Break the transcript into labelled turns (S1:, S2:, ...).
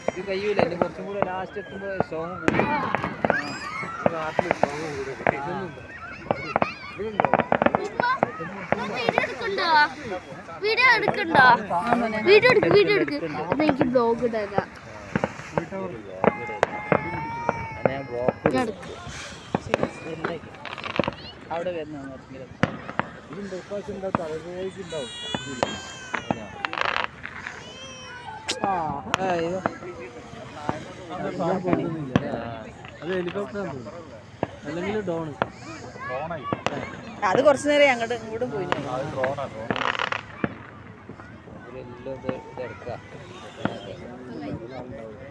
S1: ഇത് കഴിയൂല, എന്റെ കുറച്ചും കൂടെ ലാസ്റ്റ് എത്തുമ്പോ സോങ് കൂടി
S2: വീഡിയോ എടുക്കണ്ടോ? വീഡിയോ എടുക്ക്. എനിക്ക് ബ്ലോഗ് ഇടാ.
S1: അവിടെ വരുന്ന
S3: അത് കുറച്ചു നേരം അങ്ങോട്ട് ഇങ്ങോട്ടും പോയി.
S1: ഇതെല്ലാം